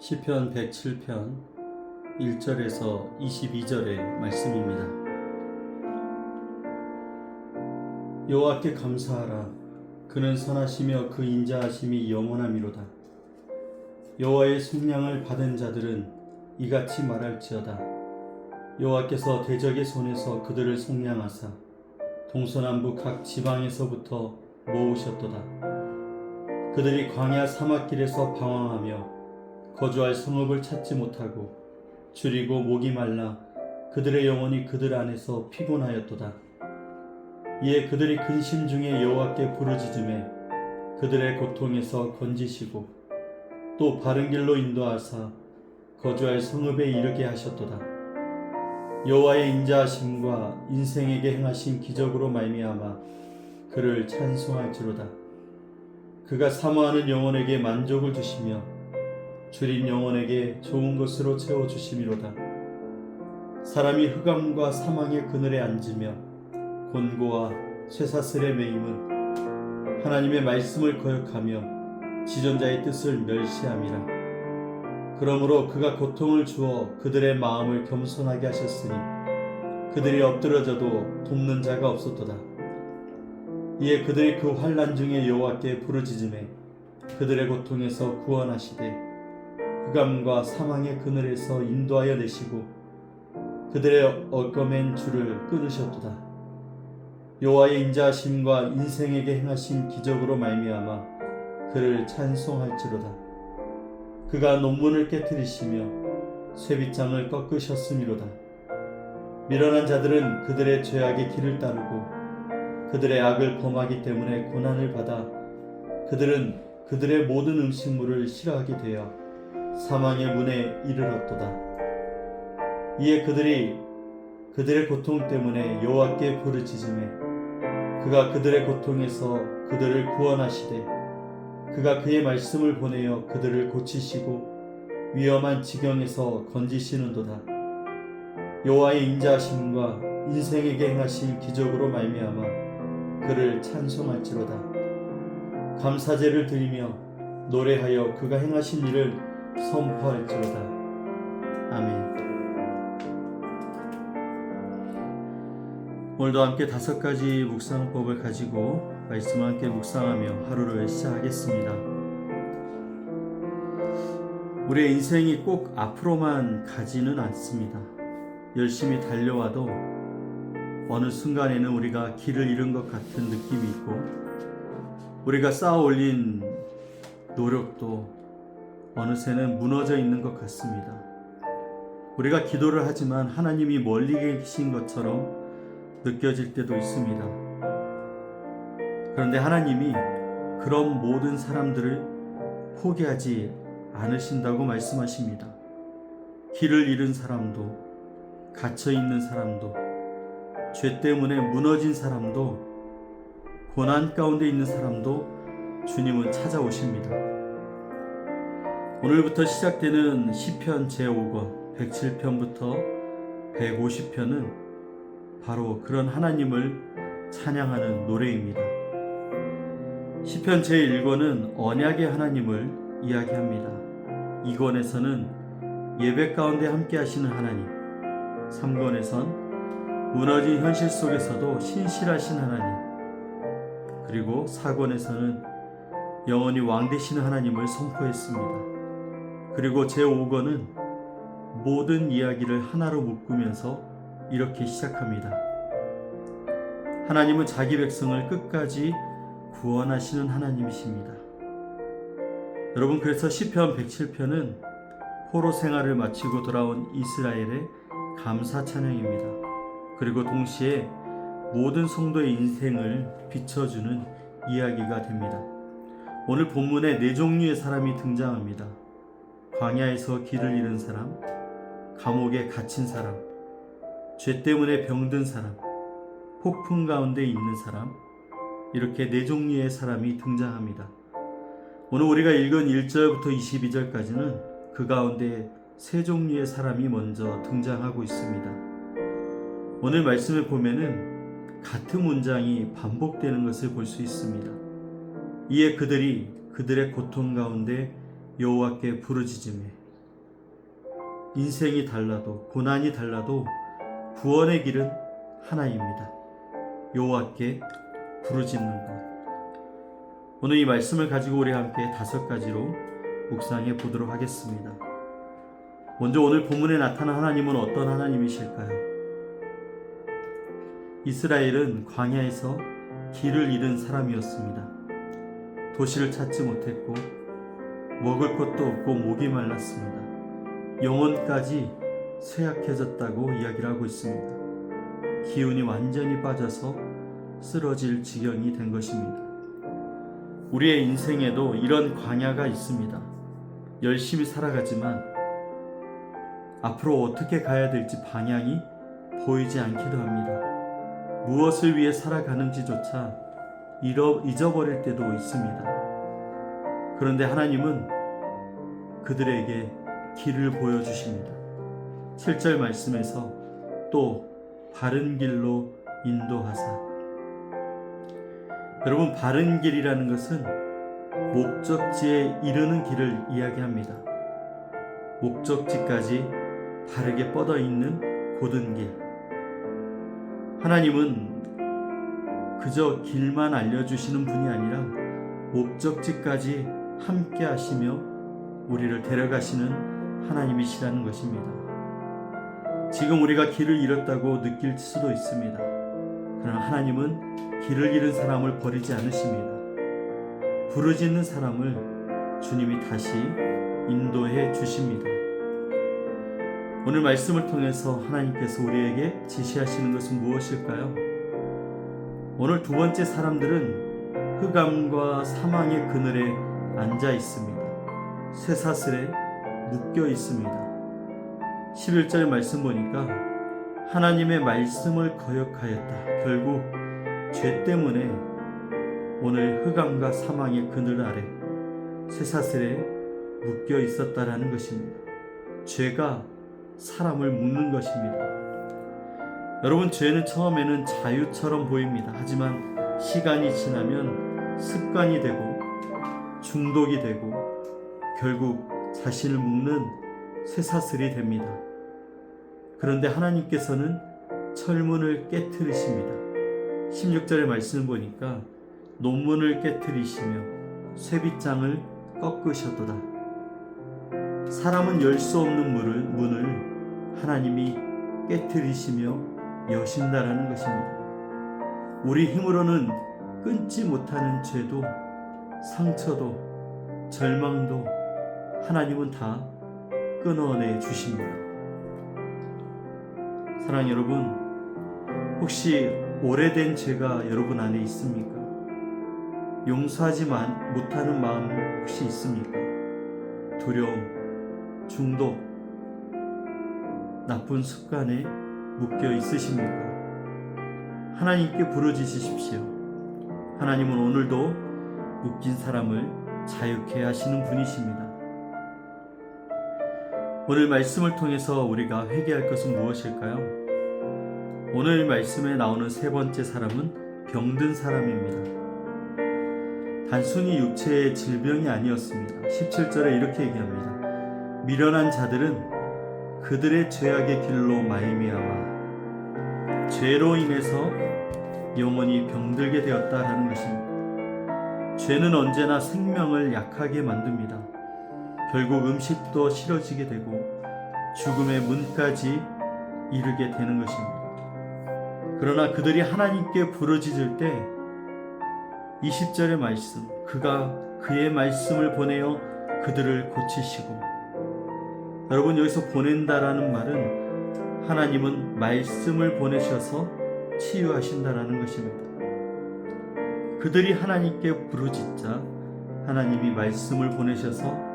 시편 107편 1절에서 22절의 말씀입니다. 여호와께 감사하라. 그는 선하시며 그 인자하심이 영원하미로다. 여호와의 속량을 받은 자들은 이같이 말할지어다. 여호와께서 대적의 손에서 그들을 속량하사 동서남북 각 지방에서부터 모으셨도다. 그들이 광야 사막길에서 방황하며 거주할 성읍을 찾지 못하고 줄이고 목이 말라 그들의 영혼이 그들 안에서 피곤하였도다. 이에 그들이 근심 중에 여호와께 부르짖음에 그들의 고통에서 건지시고 또 바른 길로 인도하사 거주할 성읍에 이르게 하셨도다. 여호와의 인자하심과 인생에게 행하신 기적으로 말미암아 그를 찬송할지로다. 그가 사모하는 영혼에게 만족을 주시며 줄인 영혼에게 좋은 것으로 채워주심이로다. 사람이 흑암과 사망의 그늘에 앉으며 곤고와 쇠사슬에 매임은 하나님의 말씀을 거역하며 지존자의 뜻을 멸시함이라. 그러므로 그가 고통을 주어 그들의 마음을 겸손하게 하셨으니 그들이 엎드러져도 돕는 자가 없었도다. 이에 그들이 그 환난 중에 여호와께 부르짖음에 그들의 고통에서 구원하시되 흑암과 사망의 그늘에서 인도하여 내시고 그들의 얽어맨 줄을 끊으셨도다. 여호와의 인자하심과 인생에게 행하신 기적으로 말미암아 그를 찬송할지로다. 그가 논문을 깨뜨리시며 쇠빗장을 꺾으셨음이로다. 미련한 자들은 그들의 죄악의 길을 따르고 그들의 악을 범하기 때문에 고난을 받아 그들은 그들의 모든 음식물을 싫어하게 되어 사망의 문에 이르렀도다. 이에 그들이 그들의 고통 때문에 여호와께 부르짖음에 그가 그들의 고통에서 그들을 구원하시되 그가 그의 말씀을 보내어 그들을 고치시고 위험한 지경에서 건지시는도다. 여호와의 인자하심과 인생에게 행하신 기적으로 말미암아 그를 찬송할지로다. 감사제를 드리며 노래하여 그가 행하신 일을 선포할지로다. 아멘. 오늘도 함께 5가지 묵상법을 가지고 말씀을 함께 묵상하며 하루를 시작하겠습니다. 우리의 인생이 꼭 앞으로만 가지는 않습니다. 열심히 달려와도 어느 순간에는 우리가 길을 잃은 것 같은 느낌이 있고 우리가 쌓아 올린 노력도 어느새는 무너져 있는 것 같습니다. 우리가 기도를 하지만 하나님이 멀리 계신 것처럼 느껴질 때도 있습니다. 그런데 하나님이 그런 모든 사람들을 포기하지 않으신다고 말씀하십니다. 길을 잃은 사람도, 갇혀있는 사람도, 죄 때문에 무너진 사람도, 고난 가운데 있는 사람도 주님은 찾아오십니다. 오늘부터 시작되는 시편 제5권 107편부터 150편은 바로 그런 하나님을 찬양하는 노래입니다. 시편 제1권은 언약의 하나님을 이야기합니다. 2권에서는 예배 가운데 함께 하시는 하나님, 3권에선 무너진 현실 속에서도 신실하신 하나님, 그리고 4권에서는 영원히 왕 되시는 하나님을 선포했습니다. 그리고 제5권은 모든 이야기를 하나로 묶으면서 이렇게 시작합니다. 하나님은 자기 백성을 끝까지 구원하시는 하나님이십니다. 여러분, 그래서 시편 107편은 포로 생활을 마치고 돌아온 이스라엘의 감사 찬양입니다. 그리고 동시에 모든 성도의 인생을 비춰주는 이야기가 됩니다. 오늘 본문에 4종류의 사람이 등장합니다. 광야에서 길을 잃은 사람, 감옥에 갇힌 사람, 죄 때문에 병든 사람, 폭풍 가운데 있는 사람, 이렇게 4종류의 사람이 등장합니다. 오늘 우리가 읽은 1절부터 22절까지는 그 가운데 3종류의 사람이 먼저 등장하고 있습니다. 오늘 말씀을 보면은 같은 문장이 반복되는 것을 볼 수 있습니다. 이에 그들이 그들의 고통 가운데 여호와께 부르짖으며 인생이 달라도 고난이 달라도 구원의 길은 하나입니다. 여호와께 부르짖는 것. 오늘 이 말씀을 가지고 우리 함께 5가지로 묵상해 보도록 하겠습니다. 먼저 오늘 본문에 나타난 하나님은 어떤 하나님이실까요? 이스라엘은 광야에서 길을 잃은 사람이었습니다. 도시를 찾지 못했고 먹을 것도 없고 목이 말랐습니다. 영혼까지 쇠약해졌다고 이야기를 하고 있습니다. 기운이 완전히 빠져서 쓰러질 지경이 된 것입니다. 우리의 인생에도 이런 광야가 있습니다. 열심히 살아가지만 앞으로 어떻게 가야 될지 방향이 보이지 않기도 합니다. 무엇을 위해 살아가는지조차 잊어버릴 때도 있습니다. 그런데 하나님은 그들에게 길을 보여주십니다. 7절 말씀에서 또 바른 길로 인도하사. 여러분, 바른 길이라는 것은 목적지에 이르는 길을 이야기합니다. 목적지까지 바르게 뻗어 있는 곧은 길. 하나님은 그저 길만 알려주시는 분이 아니라 목적지까지 함께 하시며 우리를 데려가시는 하나님이시라는 것입니다. 지금 우리가 길을 잃었다고 느낄 수도 있습니다. 그러나 하나님은 길을 잃은 사람을 버리지 않으십니다. 부르짖는 사람을 주님이 다시 인도해 주십니다. 오늘 말씀을 통해서 하나님께서 우리에게 지시하시는 것은 무엇일까요? 오늘 두 번째 사람들은 흑암과 사망의 그늘에 앉아 있습니다. 쇠사슬에 묶여 있습니다. 11절 말씀 보니까 하나님의 말씀을 거역하였다. 결국 죄 때문에 오늘 흑암과 사망의 그늘 아래 쇠사슬에 묶여 있었다라는 것입니다. 죄가 사람을 묶는 것입니다. 여러분, 죄는 처음에는 자유처럼 보입니다. 하지만 시간이 지나면 습관이 되고 중독이 되고 결국 자신을 묶는 쇠사슬이 됩니다. 그런데 하나님께서는 철문을 깨트리십니다. 16절의 말씀을 보니까 논문을 깨트리시며 쇠빗장을 꺾으셨도다. 사람은 열 수 없는 문을 하나님이 깨트리시며 여신다라는 것입니다. 우리 힘으로는 끊지 못하는 죄도 상처도 절망도 하나님은 다 끊어내 주십니다. 사랑 여러분, 혹시 오래된 죄가 여러분 안에 있습니까? 용서하지 못하는 마음 혹시 있습니까? 두려움, 중독, 나쁜 습관에 묶여 있으십니까? 하나님께 부르짖으십시오. 하나님은 오늘도 묶인 사람을 자유케 하시는 분이십니다. 오늘 말씀을 통해서 우리가 회개할 것은 무엇일까요? 오늘 말씀에 나오는 세 번째 사람은 병든 사람입니다. 단순히 육체의 질병이 아니었습니다. 17절에 이렇게 얘기합니다. 미련한 자들은 그들의 죄악의 길로 말미암아 죄로 인해서 영원히 병들게 되었다라는 것입니다. 죄는 언제나 생명을 약하게 만듭니다. 결국 음식도 싫어지게 되고 죽음의 문까지 이르게 되는 것입니다. 그러나 그들이 하나님께 부르짖을 때 20절의 말씀, 그가 그의 말씀을 보내어 그들을 고치시고, 여러분, 여기서 보낸다라는 말은 하나님은 말씀을 보내셔서 치유하신다라는 것입니다. 그들이 하나님께 부르짖자 하나님이 말씀을 보내셔서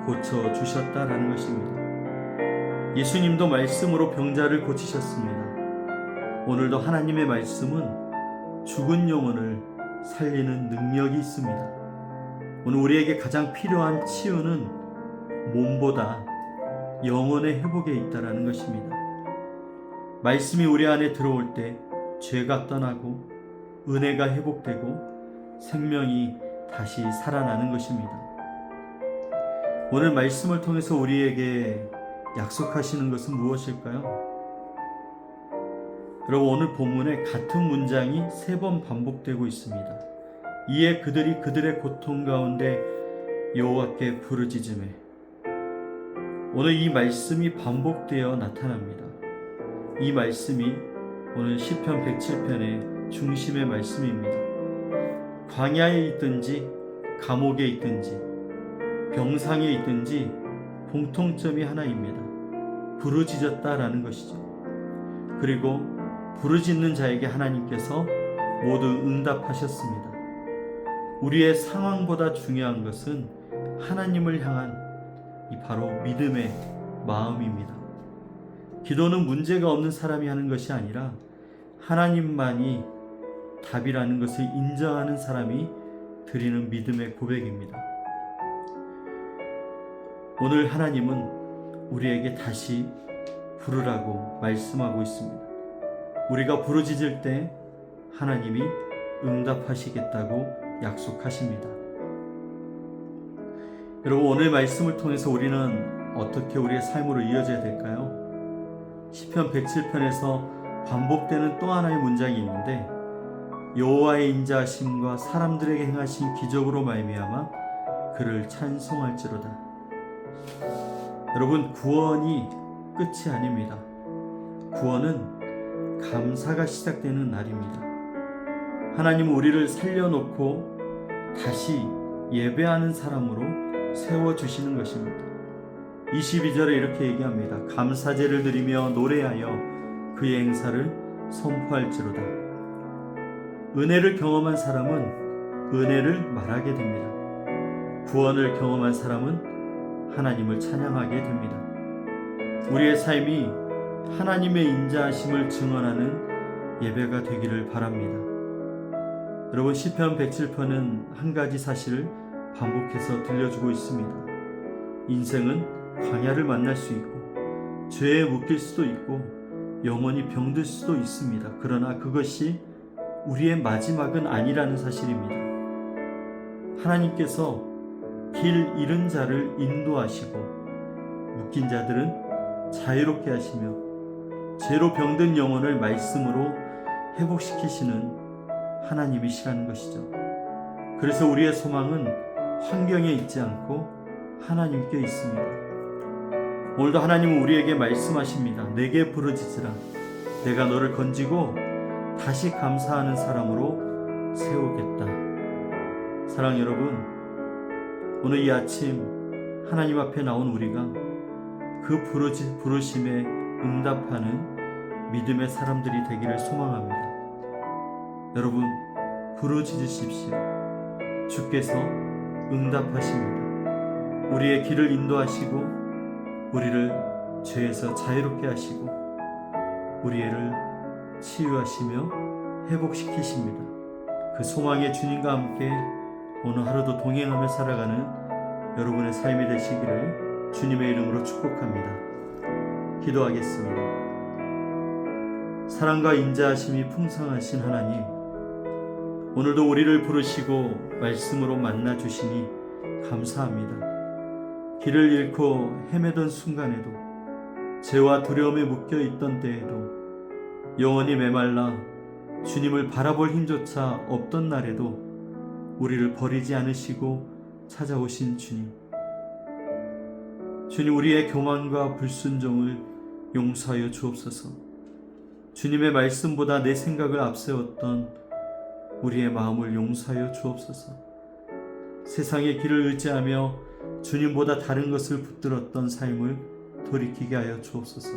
고쳐주셨다라는 것입니다. 예수님도 말씀으로 병자를 고치셨습니다. 오늘도 하나님의 말씀은 죽은 영혼을 살리는 능력이 있습니다. 오늘 우리에게 가장 필요한 치유는 몸보다 영혼의 회복에 있다라는 것입니다. 말씀이 우리 안에 들어올 때 죄가 떠나고 은혜가 회복되고 생명이 다시 살아나는 것입니다. 오늘 말씀을 통해서 우리에게 약속하시는 것은 무엇일까요? 여러분, 오늘 본문에 같은 문장이 3번 반복되고 있습니다. 이에 그들이 그들의 고통 가운데 여호와께 부르짖으매. 오늘 이 말씀이 반복되어 나타납니다. 이 말씀이 오늘 시편 107편의 중심의 말씀입니다. 광야에 있든지 감옥에 있든지 병상에 있든지 공통점이 하나입니다. 부르짖었다라는 것이죠. 그리고 부르짖는 자에게 하나님께서 모두 응답하셨습니다. 우리의 상황보다 중요한 것은 하나님을 향한 이 바로 믿음의 마음입니다. 기도는 문제가 없는 사람이 하는 것이 아니라 하나님만이 답이라는 것을 인정하는 사람이 드리는 믿음의 고백입니다. 오늘 하나님은 우리에게 다시 부르라고 말씀하고 있습니다. 우리가 부르짖을 때 하나님이 응답하시겠다고 약속하십니다. 여러분, 오늘 말씀을 통해서 우리는 어떻게 우리의 삶으로 이어져야 될까요? 시편 107편에서 반복되는 또 하나의 문장이 있는데, 여호와의 인자하심과 사람들에게 행하신 기적으로 말미암아 그를 찬송할지로다. 여러분, 구원이 끝이 아닙니다. 구원은 감사가 시작되는 날입니다. 하나님은 우리를 살려놓고 다시 예배하는 사람으로 세워주시는 것입니다. 22절에 이렇게 얘기합니다. 감사제를 드리며 노래하여 그의 행사를 선포할지로다. 은혜를 경험한 사람은 은혜를 말하게 됩니다. 구원을 경험한 사람은 하나님을 찬양하게 됩니다. 우리의 삶이 하나님의 인자하심을 증언하는 예배가 되기를 바랍니다. 여러분, 시편 107편은 한 가지 사실을 반복해서 들려주고 있습니다. 인생은 광야를 만날 수 있고 죄에 묶일 수도 있고 영원히 병들 수도 있습니다. 그러나 그것이 우리의 마지막은 아니라는 사실입니다. 하나님께서 길 잃은 자를 인도하시고 묶인 자들은 자유롭게 하시며 죄로 병든 영혼을 말씀으로 회복시키시는 하나님이시라는 것이죠. 그래서 우리의 소망은 환경에 있지 않고 하나님께 있습니다. 오늘도 하나님은 우리에게 말씀하십니다. 내게 부르짖으라. 내가 너를 건지고 다시 감사하는 사람으로 세우겠다. 사랑 여러분, 오늘 이 아침 하나님 앞에 나온 우리가 그 부르심에 응답하는 믿음의 사람들이 되기를 소망합니다. 여러분, 부르짖으십시오. 주께서 응답하십니다. 우리의 길을 인도하시고 우리를 죄에서 자유롭게 하시고 우리를 치유하시며 회복시키십니다. 그 소망의 주님과 함께 오늘 하루도 동행하며 살아가는 여러분의 삶이 되시기를 주님의 이름으로 축복합니다. 기도하겠습니다. 사랑과 인자하심이 풍성하신 하나님, 오늘도 우리를 부르시고 말씀으로 만나 주시니 감사합니다. 길을 잃고 헤매던 순간에도, 죄와 두려움에 묶여 있던 때에도, 영혼이 메말라 주님을 바라볼 힘조차 없던 날에도 우리를 버리지 않으시고 찾아오신 주님, 주님, 우리의 교만과 불순종을 용서하여 주옵소서. 주님의 말씀보다 내 생각을 앞세웠던 우리의 마음을 용서하여 주옵소서. 세상의 길을 의지하며 주님보다 다른 것을 붙들었던 삶을 돌이키게 하여 주옵소서.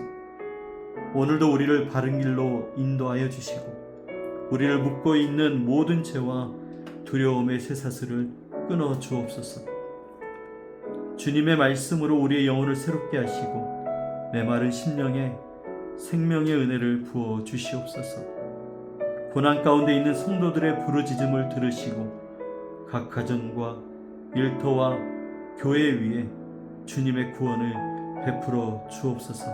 오늘도 우리를 바른 길로 인도하여 주시고 우리를 묶고 있는 모든 죄와 두려움의 쇠사슬을 끊어 주옵소서. 주님의 말씀으로 우리의 영혼을 새롭게 하시고 메마른 심령에 생명의 은혜를 부어 주시옵소서. 고난 가운데 있는 성도들의 부르짖음을 들으시고 각 가정과 일터와 교회 위에 주님의 구원을 베풀어 주옵소서.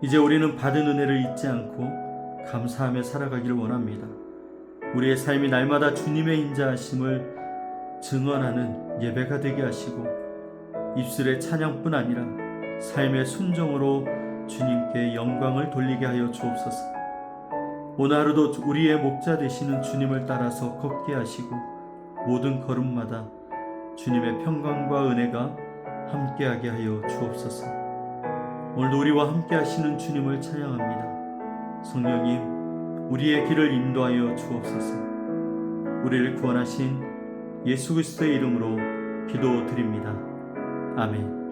이제 우리는 받은 은혜를 잊지 않고 감사하며 살아가기를 원합니다. 우리의 삶이 날마다 주님의 인자하심을 증언하는 예배가 되게 하시고 입술의 찬양뿐 아니라 삶의 순종으로 주님께 영광을 돌리게 하여 주옵소서. 오늘 하루도 우리의 목자 되시는 주님을 따라서 걷게 하시고 모든 걸음마다 주님의 평강과 은혜가 함께하게 하여 주옵소서. 오늘도 우리와 함께 하시는 주님을 찬양합니다. 성령님, 우리의 길을 인도하여 주옵소서. 우리를 구원하신 예수 그리스도의 이름으로 기도드립니다. 아멘.